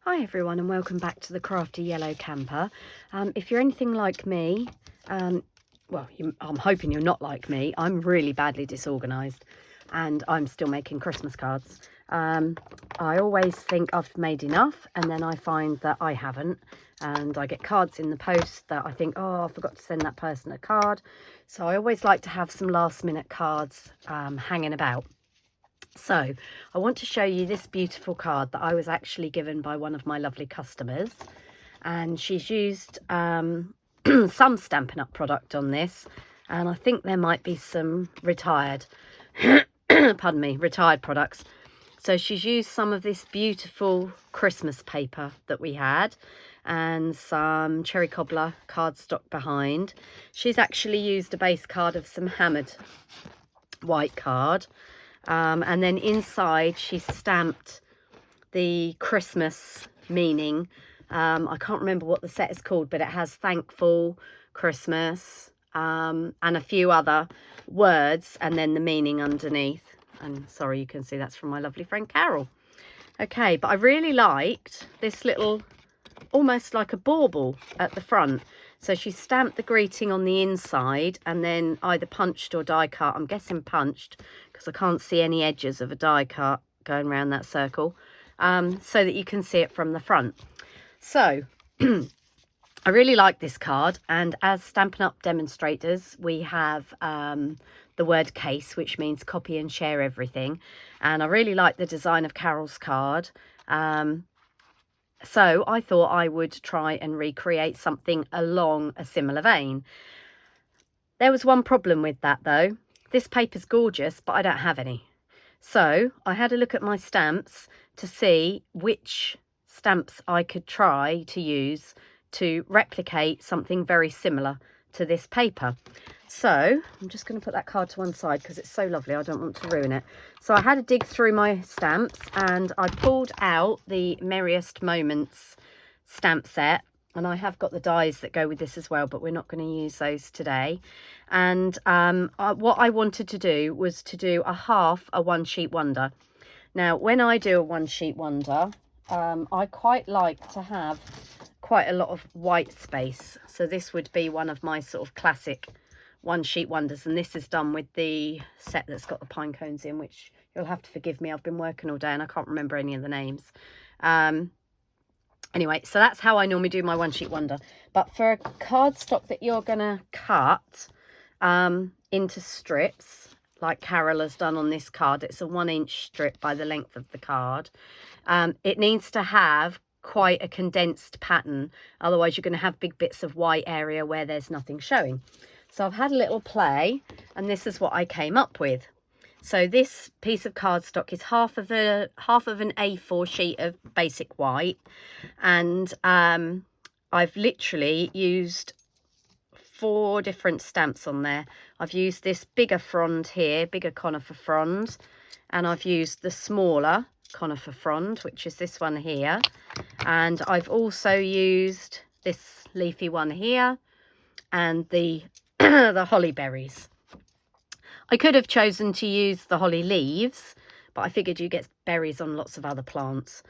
Hi everyone and welcome back to the Crafty Yellow Camper. If you're anything like me, I'm hoping you're not like me. I'm really badly disorganised and I'm still making Christmas cards. I always think I've made enough and then I find that I haven't, and I get cards in the post that I think, oh, I forgot to send that person a card. So I always like to have some last minute cards hanging about. So I want to show you this beautiful card that I was actually given by one of my lovely customers, and she's used some Stampin' Up product on this, and I think there might be some retired retired products. So she's used some of this beautiful Christmas paper that we had and some cherry cobbler cardstock behind. She's actually used a base card of some hammered white card. And then inside she stamped the Christmas meaning. I can't remember what the set is called, but it has thankful, Christmas, and a few other words, and then the meaning underneath. And sorry, you can see that's from my lovely friend Carol. Okay, but I really liked this little, almost like a bauble at the front. So she stamped the greeting on the inside and then either punched or die cut. I'm guessing punched because I can't see any edges of a die cut going around that circle, so that you can see it from the front. So I really like this card, and as Stampin' Up demonstrators, we have the word case, which means copy and share everything. And I really like the design of Carol's card. So I thought I would try and recreate something along a similar vein. There was one problem with that though. This paper's gorgeous, but I don't have any. So I had a look at my stamps to see which stamps I could try to use to replicate something very similar to this paper. So I'm just going to put that card to one side because it's so lovely. I don't want to ruin it. So I had to dig through my stamps and I pulled out the Merriest Moments stamp set. And I have got the dies that go with this as well, but we're not going to use those today. And what I wanted to do was to do a half a one sheet wonder. Now, when I do a one sheet wonder, I quite like to have quite a lot of white space. So this would be one of my sort of classic one sheet wonders, and this is done with the set that's got the pine cones in, which you'll have to forgive me, I've been working all day and I can't remember any of the names. Anyway, so that's how I normally do my one sheet wonder. But for a cardstock that you're gonna cut into strips like Carol has done on this card, it's a 1-inch strip by the length of the card. It needs to have quite a condensed pattern, otherwise you're going to have big bits of white area where there's nothing showing. So I've had a little play and this is what I came up with. So this piece of cardstock is half of an A4 sheet of basic white, and I've literally used 4 different stamps on there. I've used this bigger frond here, bigger conifer frond, and I've used the smaller conifer frond, which is this one here, and I've also used this leafy one here and the the holly berries. I could have chosen to use the holly leaves, but I figured you get berries on lots of other plants.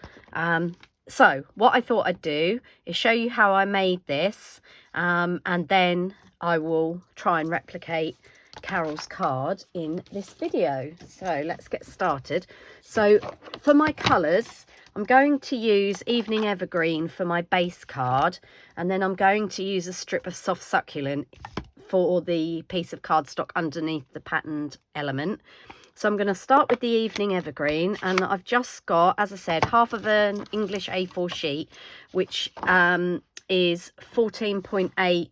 So what I thought I'd do is show you how I made this, and then I will try and replicate Carol's card in this video. So let's get started. So for my colours, I'm going to use Evening Evergreen for my base card, and then I'm going to use a strip of soft succulent for the piece of cardstock underneath the patterned element. So I'm going to start with the Evening Evergreen, and I've just got, as I said, half of an English A4 sheet, which is 14.8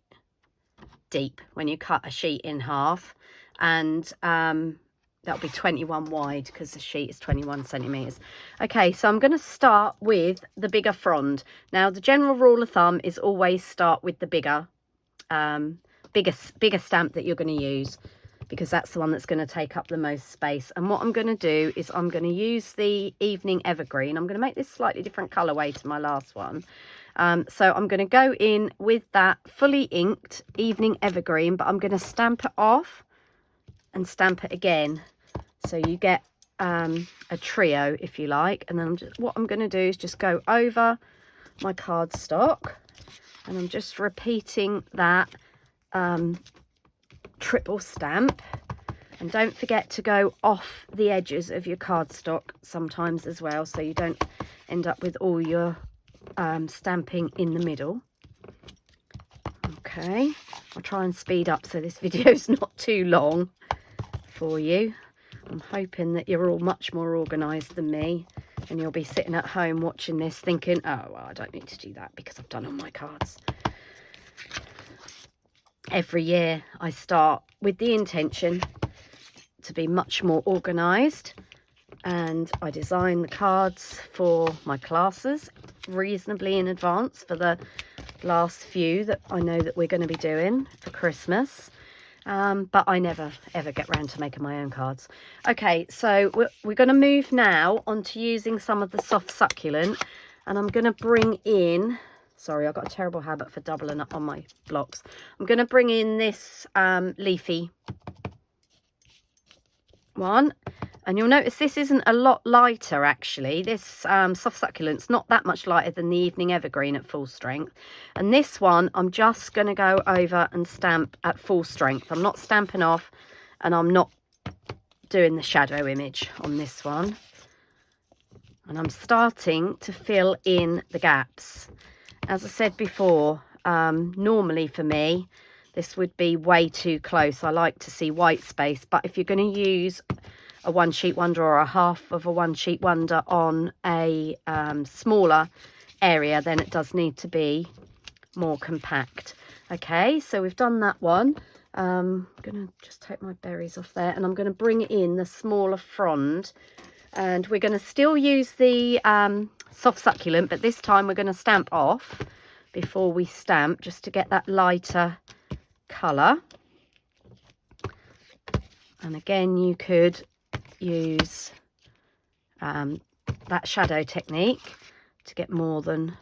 deep when you cut a sheet in half, and that'll be 21 wide because the sheet is 21 centimeters. Okay, so I'm going to start with the bigger frond. Now, the general rule of thumb is always start with the bigger stamp that you're going to use, because that's the one that's going to take up the most space. And what I'm going to do is I'm going to use the Evening Evergreen. I'm going to make this slightly different colorway to my last one. So I'm going to go in with that fully inked Evening Evergreen, but I'm going to stamp it off and stamp it again. So you get a trio, if you like. And then what I'm going to do is just go over my cardstock, and I'm just repeating that triple stamp. And don't forget to go off the edges of your cardstock sometimes as well, so you don't end up with all your stamping in the middle. Okay, I'll try and speed up so this video is not too long for you. I'm hoping that you're all much more organised than me, and you'll be sitting at home watching this thinking, oh, well, I don't need to do that because I've done all my cards. Every year I start with the intention to be much more organised, and I design the cards for my classes reasonably in advance for the last few that I know that we're going to be doing for Christmas. But I never ever get round to making my own cards. Okay, so we're going to move now on to using some of the soft succulent, and I'm going to bring in, sorry, I've got a terrible habit for doubling up on my blocks. I'm going to bring in this leafy one, and you'll notice this isn't a lot lighter actually. This soft succulent's not that much lighter than the Evening Evergreen at full strength, and this one I'm just going to go over and stamp at full strength. I'm not stamping off, and I'm not doing the shadow image on this one, and I'm starting to fill in the gaps. As I said before, normally for me this would be way too close. I like to see white space, but if you're going to use a one sheet wonder or a half of a one sheet wonder on a smaller area, then it does need to be more compact. Okay, so we've done that one. I'm going to just take my berries off there, and I'm going to bring in the smaller frond, and we're going to still use the soft succulent, but this time we're going to stamp off before we stamp, just to get that lighter colour. And again, you could use that shadow technique to get more than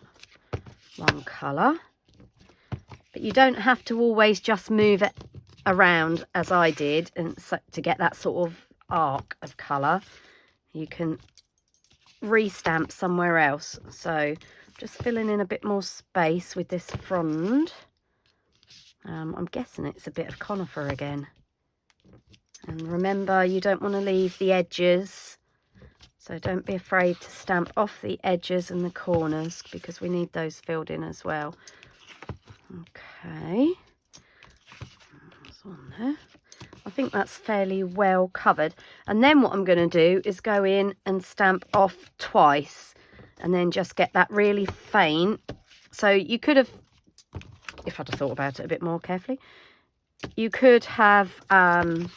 one colour, but you don't have to always just move it around as I did, and so to get that sort of arc of colour you can re-stamp somewhere else. So just filling in a bit more space with this frond. I'm guessing it's a bit of conifer again. And remember, you don't want to leave the edges, so don't be afraid to stamp off the edges and the corners, because we need those filled in as well. Okay, that's on there. I think that's fairly well covered. And then what I'm going to do is go in and stamp off twice, and then just get that really faint. So you could have, if I'd have thought about it a bit more carefully, you could have done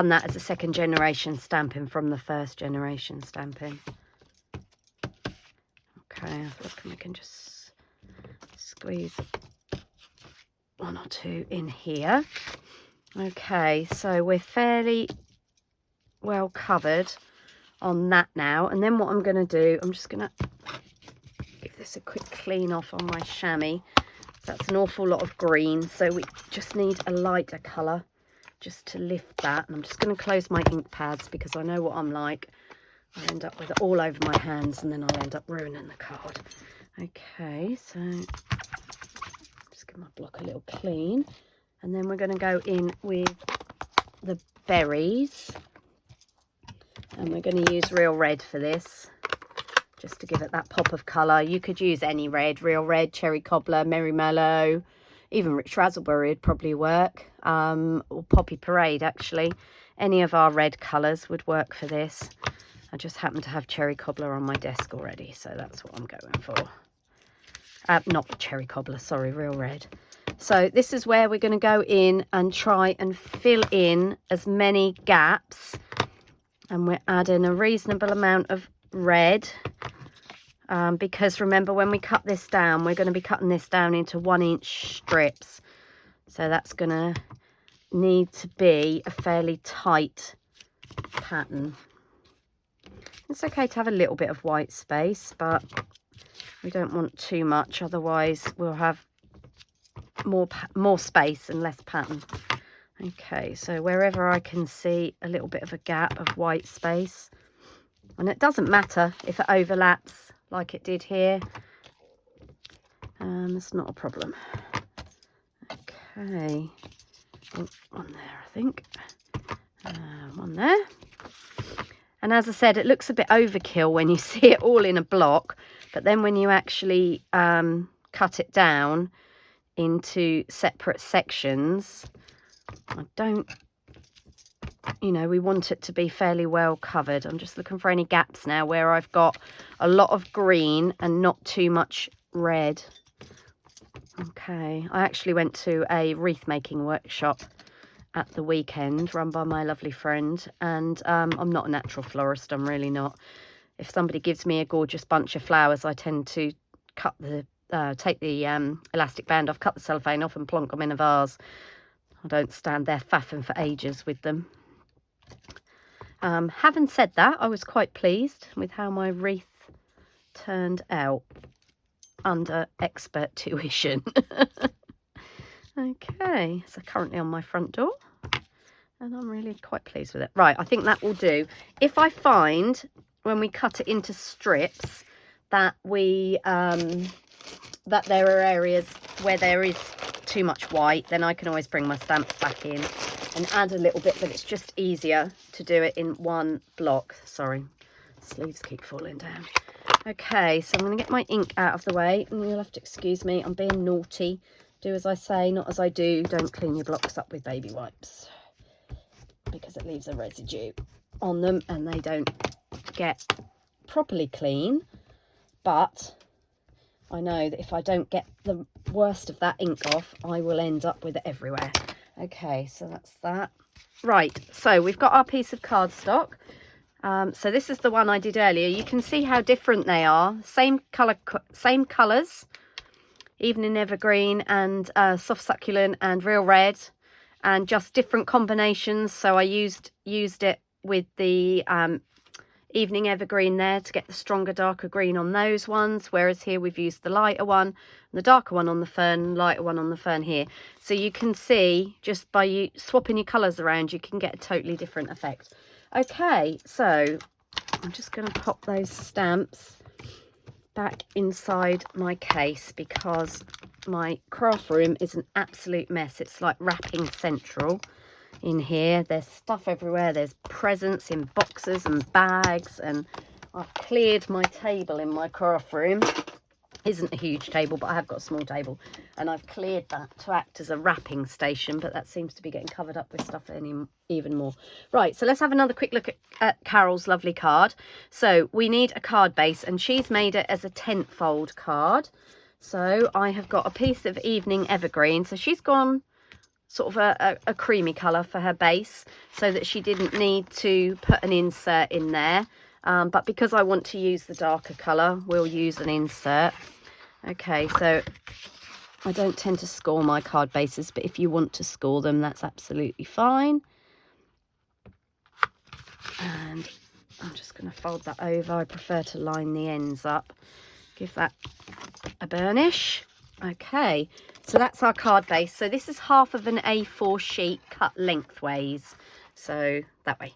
that as a second generation stamping from the first generation stamping. Okay, I reckon we can just squeeze one or two in here. Okay, so we're fairly well covered on that now. And then what I'm going to do, I'm just going to give this a quick clean off on my chamois. That's an awful lot of green, so we just need a lighter colour just to lift that. And I'm just going to close my ink pads, because I know what I'm like. I'll end up with it all over my hands, and then I'll end up ruining the card. Okay, so just give my block a little clean, and then we're going to go in with the berries, and we're going to use real red for this, just to give it that pop of colour. You could use any red, real red, cherry cobbler, merry mallow, even rich raspberry would probably work, or poppy parade actually. Any of our red colours would work for this. I just happen to have cherry cobbler on my desk already, so that's what I'm going for. Not cherry cobbler, sorry, real red. So this is where we're going to go in and try and fill in as many gaps, and we're adding a reasonable amount of red, because remember, when we cut this down, we're going to be cutting this down into 1-inch strips, so that's going to need to be a fairly tight pattern. It's okay to have a little bit of white space, but we don't want too much, otherwise we'll have more space and less pattern. Okay, so wherever I can see a little bit of a gap of white space, and it doesn't matter if it overlaps like it did here, it's not a problem. Okay, oh, one there, I think, one there. And as I said, it looks a bit overkill when you see it all in a block, but then when you actually cut it down into separate sections, I don't, you know, we want it to be fairly well covered. I'm just looking for any gaps now where I've got a lot of green and not too much red. Okay, I actually went to a wreath making workshop at the weekend run by my lovely friend, and I'm not a natural florist, I'm really not. If somebody gives me a gorgeous bunch of flowers, I tend to cut the take the elastic band off, cut the cellophane off and plonk them in a vase. I don't stand there faffing for ages with them. Having said that, I was quite pleased with how my wreath turned out under expert tuition. Okay, so currently on my front door, and I'm really quite pleased with it. Right, I think that will do. If I find when we cut it into strips that we that there are areas where there is too much white, then I can always bring my stamps back in and add a little bit, but it's just easier to do it in one block. Sorry, sleeves keep falling down. Okay, so I'm going to get my ink out of the way, and you'll have to excuse me, I'm being naughty. Do as I say, not as I do. Don't clean your blocks up with baby wipes, because it leaves a residue on them and they don't get properly clean. But I know that if I don't get the worst of that ink off, I will end up with it everywhere. Okay, so that's that. Right, so we've got our piece of cardstock. So this is the one I did earlier. You can see how different they are. Same colours, evening evergreen and soft succulent and real red, and just different combinations. So I used it with the evening evergreen there to get the stronger darker green on those ones, whereas here we've used the lighter one, the darker one on the fern, lighter one on the fern here. So you can see just by you swapping your colours around, you can get a totally different effect. Okay, so I'm just going to pop those stamps back inside my case because my craft room is an absolute mess. It's like wrapping central in here. There's stuff everywhere. There's presents in boxes and bags, and I've cleared my table in my craft room. Isn't a huge table, but I have got a small table, and I've cleared that to act as a wrapping station, but that seems to be getting covered up with stuff even more. Right, so let's have another quick look at Carol's lovely card. So we need a card base, and she's made it as a tent fold card. So I have got a piece of evening evergreen, so she's gone sort of a creamy colour for her base so that she didn't need to put an insert in there. But because I want to use the darker colour, we'll use an insert. Okay, so I don't tend to score my card bases, but if you want to score them, that's absolutely fine. And I'm just going to fold that over. I prefer to line the ends up. Give that a burnish. Okay, so that's our card base. So this is half of an A4 sheet cut lengthways. So that way.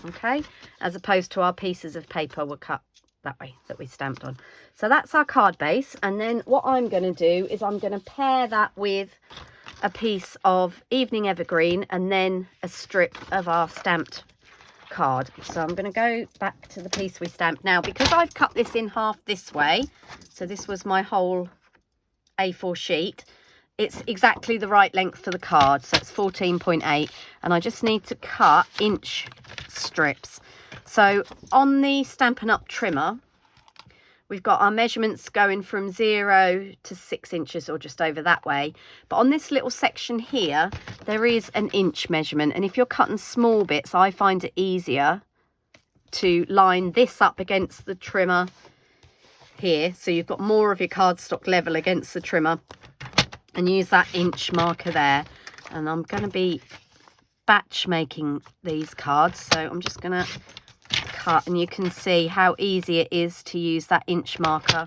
Okay, as opposed to our pieces of paper were cut that way that we stamped on. So that's our card base, and then what I'm going to do is I'm going to pair that with a piece of evening evergreen and then a strip of our stamped card. So I'm going to go back to the piece we stamped. Now, because I've cut this in half this way, so this was my whole A4 sheet, it's exactly the right length for the card, so it's 14.8, and I just need to cut inch strips. So on the Stampin' Up trimmer, we've got our measurements going from 0 to 6 inches or just over that way, but on this little section here there is an inch measurement, and if you're cutting small bits, I find it easier to line this up against the trimmer here, so you've got more of your cardstock level against the trimmer, and use that inch marker there. And I'm going to be batch making these cards, so I'm just going to cut, and you can see how easy it is to use that inch marker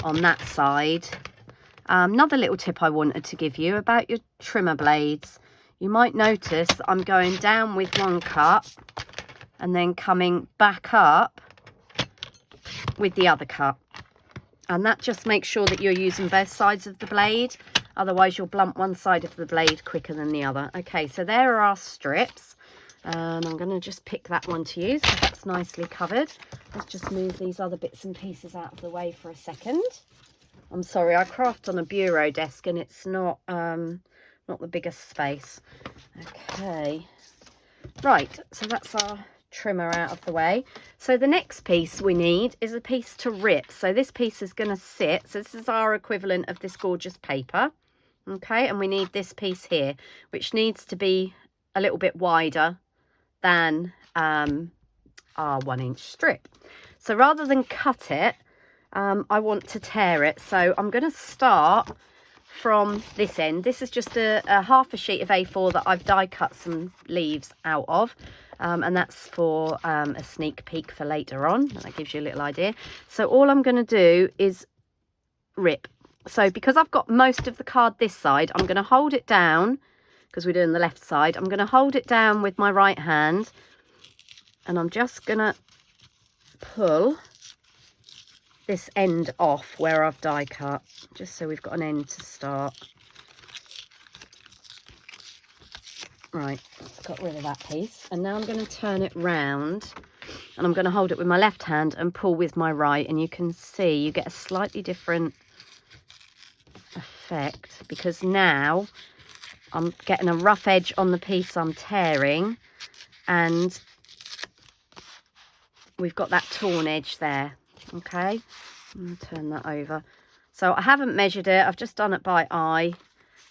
on that side. Another little tip I wanted to give you about your trimmer blades. you might notice that I'm going down with one cut and then coming back up with the other cut. And that just makes sure that you're using both sides of the blade. Otherwise, you'll blunt one side of the blade quicker than the other. Okay, so there are our strips. And I'm going to just pick that one to use because that's nicely covered. Let's just move these other bits and pieces out of the way for a second. I'm sorry, I craft on a bureau desk and it's not the biggest space. Okay, right, so that's our trimmer out of the way. So the next piece we need is a piece to rip. So this piece is going to sit, so this is our equivalent of this gorgeous paper. Okay, and we need this piece here, which needs to be a little bit wider than our 1-inch strip. So rather than cut it, I want to tear it. So I'm going to start from this end. This is just a half a sheet of A4 that I've die cut some leaves out of. And that's for a sneak peek for later on. That gives you a little idea. So all I'm going to do is rip. So because I've got most of the card this side, I'm going to hold it down, because we're doing the left side. I'm going to hold it down with my right hand, and I'm just going to pull this end off where I've die cut, just so we've got an end to start. Right, got rid of that piece, and now I'm going to turn it round, and I'm going to hold it with my left hand and pull with my right, and you can see you get a slightly different effect, because now I'm getting a rough edge on the piece I'm tearing, and we've got that torn edge there. Okay, I'm going to turn that over. So I haven't measured it, I've just done it by eye,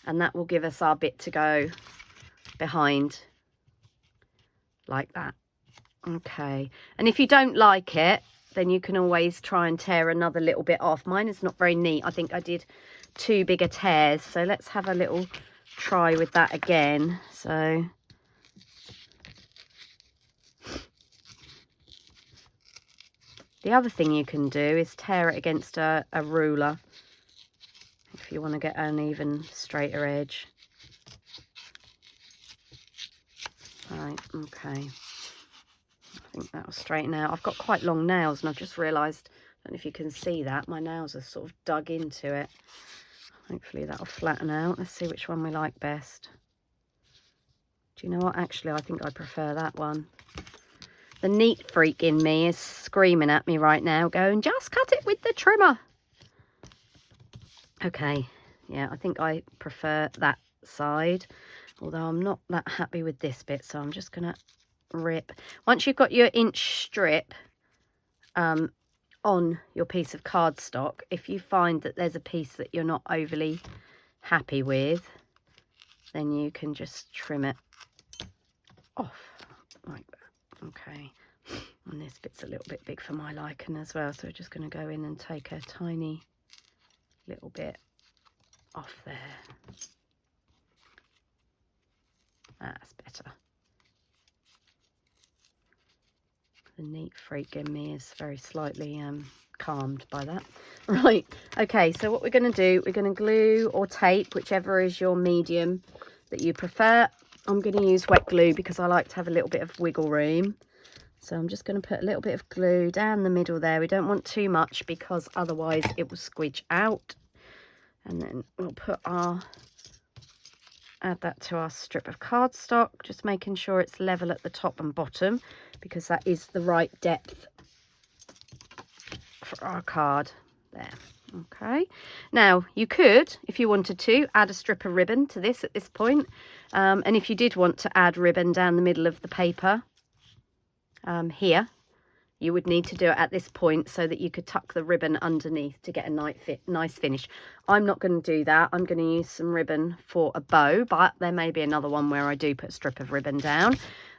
and that will give us our bit to go behind like that. Okay, and if you don't like it, then you can always try and tear another little bit off. Mine is not very neat. I think I did two bigger tears, so let's have a little try with that again. So the other thing you can do is tear it against a ruler if you want to get an even straighter edge. Right, okay. I think that'll straighten out. I've got quite long nails, and I've just realised, I don't know if you can see that, my nails are sort of dug into it. Hopefully that'll flatten out. Let's see which one we like best. Do you know what? Actually, I think I prefer that one. The neat freak in me is screaming at me right now, going, just cut it with the trimmer. Okay, yeah, I think I prefer that side, although I'm not that happy with this bit, so I'm just going to rip. Once you've got your inch strip on your piece of cardstock, if you find that there's a piece that you're not overly happy with, then you can just trim it off like that. Okay, and this bit's a little bit big for my liking as well, so we're just going to go in and take a tiny little bit off there. That's better. The neat freak in me is very slightly calmed by that. Right, okay, so what we're going to do, we're going to glue or tape, whichever is your medium that you prefer. I'm going to use wet glue because I like to have a little bit of wiggle room. So I'm just going to put a little bit of glue down the middle there. We don't want too much because otherwise it will squidge out. And then we'll put add that to our strip of cardstock, just making sure it's level at the top and bottom, because that is the right depth for our card there. Okay, now you could, if you wanted to, add a strip of ribbon to this at this point, and if you did want to add ribbon down the middle of the paper here, you would need to do it at this point so that you could tuck the ribbon underneath to get a nice finish. I'm not going to do that. I'm going to use some ribbon for a bow, but there may be another one where I do put a strip of ribbon down.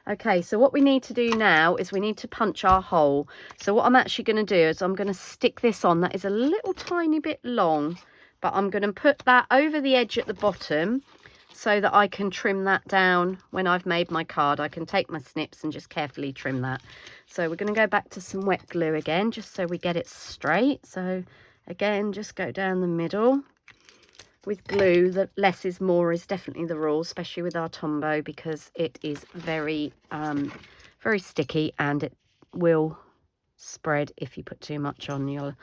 Okay, so what we need to do now is we need to punch our hole. So what I'm actually going to do is I'm going to stick this on. That is a little tiny bit long, but I'm going to put that over the edge at the bottom so that I can trim that down when I've made my card. I can take my snips and just carefully trim that. So we're going to go back to some wet glue again, just so we get it straight. So again, just go down the middle. with glue, the less is more is definitely the rule, especially with our Tombow, because it is very, very sticky and it will spread if you put too much on. You'll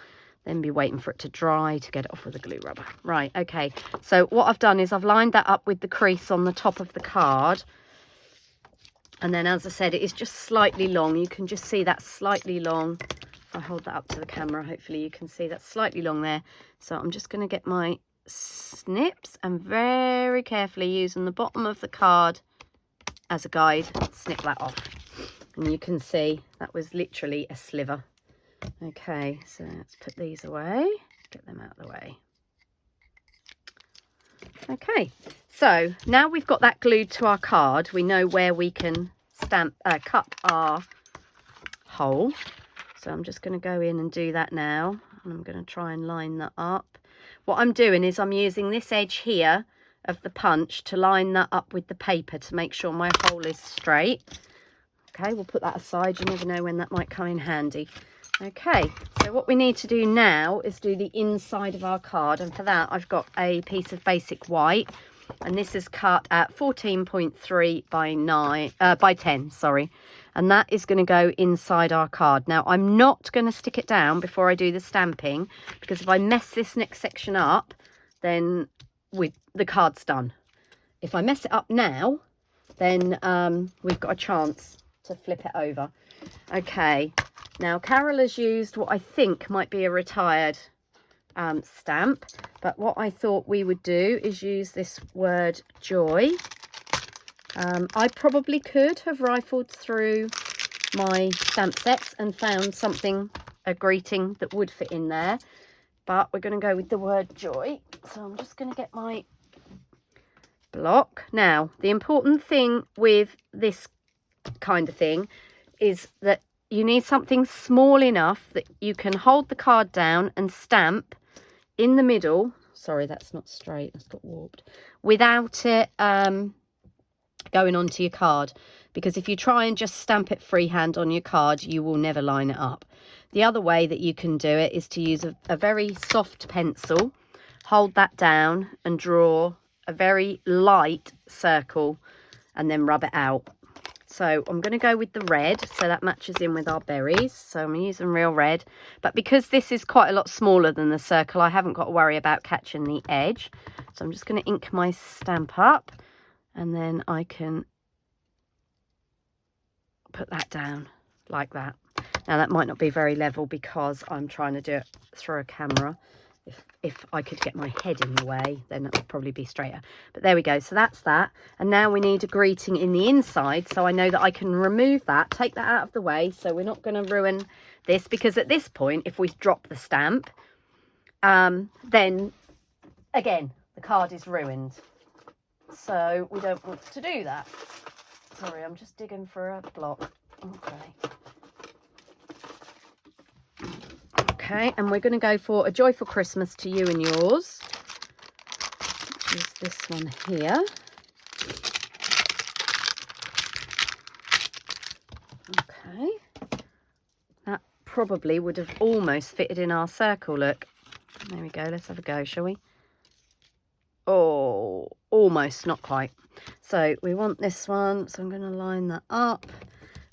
then be waiting for it to dry to get it off with a glue rubber. Right, okay. So what I've done is I've lined that up with the crease on the top of the card. And then, as I said, it is just slightly long. You can just see that's slightly long. If I hold that up to the camera, hopefully you can see that's slightly long there. So I'm just going to get my snips and very carefully using the bottom of the card as a guide, snip that off. And you can see that was literally a sliver. Okay, so let's put these away, get them out of the way. Okay, so now we've got that glued to our card, we know where we can cut our hole. So I'm just going to go in and do that now, and I'm going to try and line that up. What I'm doing is I'm using this edge here of the punch to line that up with the paper to make sure my hole is straight. Okay, we'll put that aside, you never know when that might come in handy. Okay, so what we need to do now is do the inside of our card, and for that I've got a piece of basic white, and this is cut at 14.3 by 10, sorry, and that is going to go inside our card. Now I'm not going to stick it down before I do the stamping, because if I mess this next section up, then the card's done. If I mess it up now, then we've got a chance to flip it over. Okay, now Carol has used what I think might be a retired stamp, but what I thought we would do is use this word joy. I probably could have rifled through my stamp sets and found something, a greeting that would fit in there, but we're going to go with the word joy. So I'm just going to get my block. Now the important thing with this kind of thing is that you need something small enough that you can hold the card down and stamp in the middle. Sorry, that's not straight, that's got warped, without it going onto your card, because if you try and just stamp it freehand on your card, you will never line it up. The other way that you can do it is to use a very soft pencil, hold that down and draw a very light circle and then rub it out. So I'm going to go with the red, so that matches in with our berries. So I'm using real red, but because this is quite a lot smaller than the circle, I haven't got to worry about catching the edge. So I'm just going to ink my stamp up, and then I can put that down like that. Now that might not be very level because I'm trying to do it through a camera. If I could get my head in the way, then it would probably be straighter. But there we go. So that's that. And now we need a greeting in the inside. So I know that I can remove that, take that out of the way. So we're not going to ruin this, because at this point, if we drop the stamp, then again, the card is ruined. So we don't want to do that. Sorry, I'm just digging for a block. Okay. Okay, and we're going to go for A Joyful Christmas to You and Yours, which is this one here. Okay, that probably would have almost fitted in our circle, look. There we go, let's have a go, shall we? Oh, almost, not quite. So we want this one, so I'm going to line that up.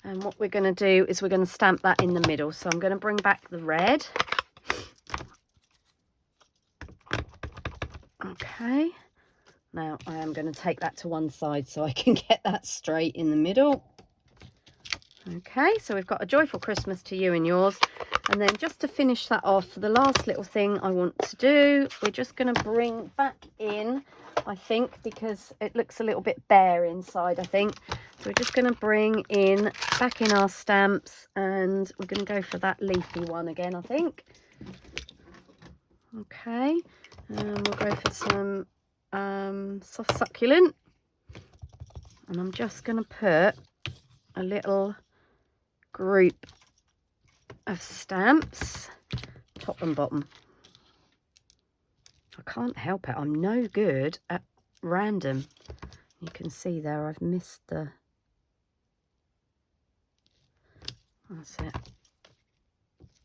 And what we're going to do is we're going to stamp that in the middle. So I'm going to bring back the red. Okay. Now I am going to take that to one side so I can get that straight in the middle. Okay, so we've got A Joyful Christmas to You and Yours. And then just to finish that off, the last little thing I want to do, we're just going to bring back in, I think, because it looks a little bit bare inside, I think. So we're just going to bring in, back in our stamps, and we're going to go for that leafy one again, I think. Okay, and we'll go for some soft succulent. And I'm just going to put a little group of stamps, top and bottom. I can't help it, I'm no good at random. You can see there I've missed the... That's it.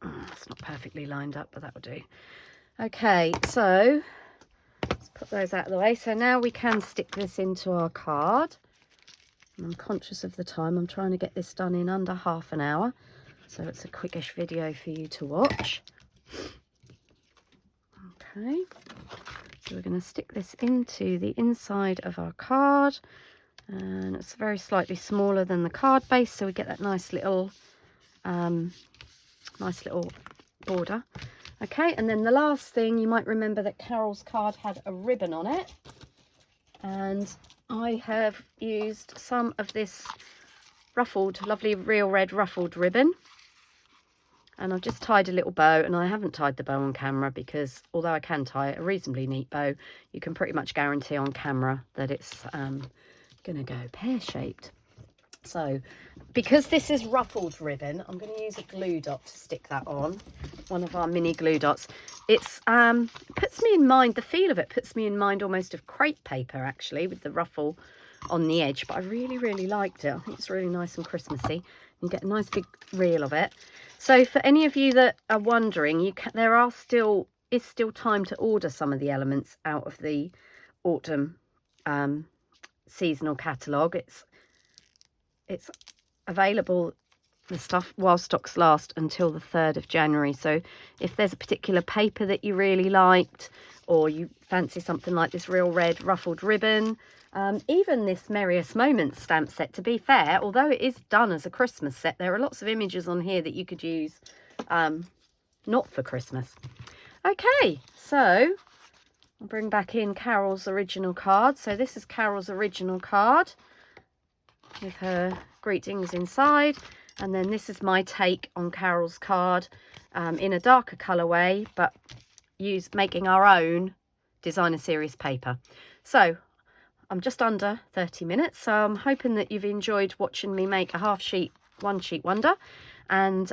Oh, it's not perfectly lined up, but that will do. Okay, so let's put those out of the way. So now we can stick this into our card. I'm conscious of the time. I'm trying to get this done in under half an hour. So it's a quickish video for you to watch. Okay. So we're going to stick this into the inside of our card. And it's very slightly smaller than the card base. So we get that nice little border. Okay, and then the last thing, you might remember that Carol's card had a ribbon on it, and I have used some of this ruffled, lovely real red ruffled ribbon, and I've just tied a little bow. And I haven't tied the bow on camera because although I can tie a reasonably neat bow, you can pretty much guarantee on camera that it's gonna go pear-shaped. So because this is ruffled ribbon, I'm going to use a glue dot to stick that on, one of our mini glue dots. It's puts me in mind, the feel of it puts me in mind almost of crepe paper actually, with the ruffle on the edge, but I really liked it. I think it's really nice and Christmassy. You get a nice big reel of it. So for any of you that are wondering, there is still time to order some of the elements out of the autumn seasonal catalogue. It's available, the stuff, while stocks last, until the 3rd of January. So if there's a particular paper that you really liked, or you fancy something like this real red ruffled ribbon, even this Merriest Moments stamp set, to be fair, although it is done as a Christmas set, there are lots of images on here that you could use not for Christmas. Okay, so I'll bring back in Carol's original card. So this is Carol's original card with her greetings inside, and then this is my take on Carol's card in a darker colourway, but making our own designer series paper. So I'm just under 30 minutes, so I'm hoping that you've enjoyed watching me make a half sheet one sheet wonder, and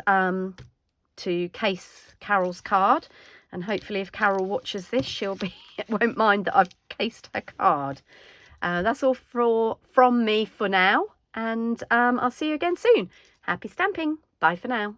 to case Carol's card. And hopefully if Carol watches this, won't mind that I've cased her card. That's all from me for now, and I'll see you again soon. Happy stamping. Bye for now.